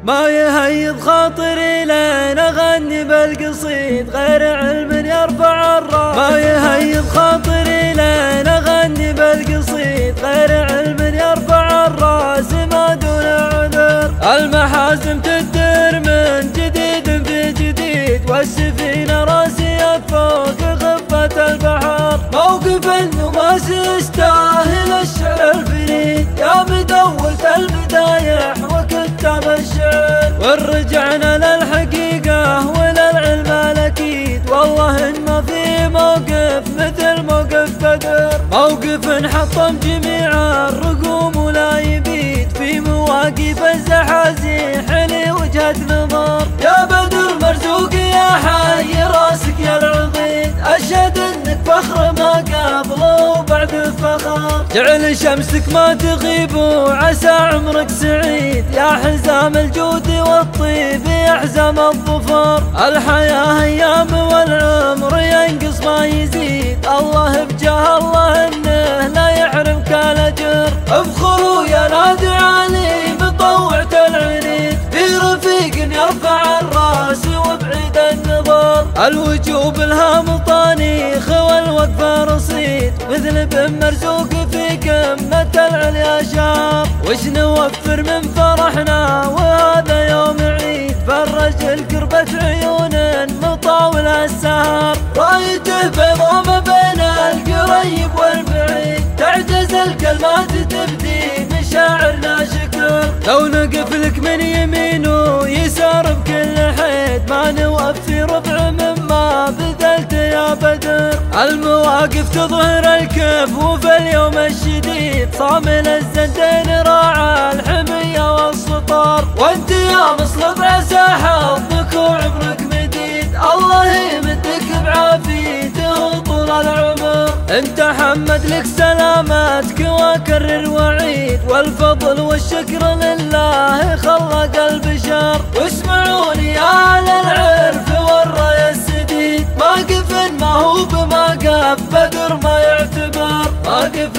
ما يهيض خاطري لين اغني بالقصيد غير علم يرفع الراس. ما يهيض خاطري لين اغني بالقصيد غير علم يرفع الراس ما دون عذر. المحاسن تدر من جديد في جديد والسفينة راسية فوق غبة البحر. موقف النغاس يستاهل الشعر الفريد يا مدولة المدايح وكتاب الشعر. والرجعنا للحقيقة وللعلم الأكيد والله إن ما في موقف مثل موقف بدر. موقف حطم جميع الرقوم ولا يبيد في مواقف الزحازيح لي وجهة نظر. يا بدر مرزوق يا حي راسك يا العظيم أشهد إنك فخر ما قبله وبعد فخر. جعل شمسك ما تغيب وعسى عمرك سعيد يا حزام الجود والطيب يا حزام الظفر. الحياة أيام والعمر ينقص ما يزيد الله بجاه الله إنه لا يحرمك الأجر. افخروا يا نادي علي بطوعة العنيد في رفيق يرفع الراس وبعيد النظر. الوجوب الهام طانيخ والوقفة رصيد مثل بن مرزوق في قمة العليا شار. وش نوفر من فرحنا وهذا يوم عيد فرج الكربة عيون مطاول السهر. رايته بيضا ما بين القريب والبعيد تعجز الكلمات تبدي مشاعرنا شكر. لو نقف لك من يمين ويسار بكل حيد ما نوفي ربع مما بذلت يا بدر. المواقف تظهر الكيف وفي اليوم الشديد صامل الزندين راعى الحمية والسطر. وانت يا مصلب عسى حظك وعمرك مديد الله يمدك بعافيته طول العمر. انت حمد لك سلامتك واكرر وعيد والفضل والشكر لله خلق البشر. واسمعوني يا اهل العرف والراي السديد موقف ما هو بموقف بدر ما يعتبر. موقف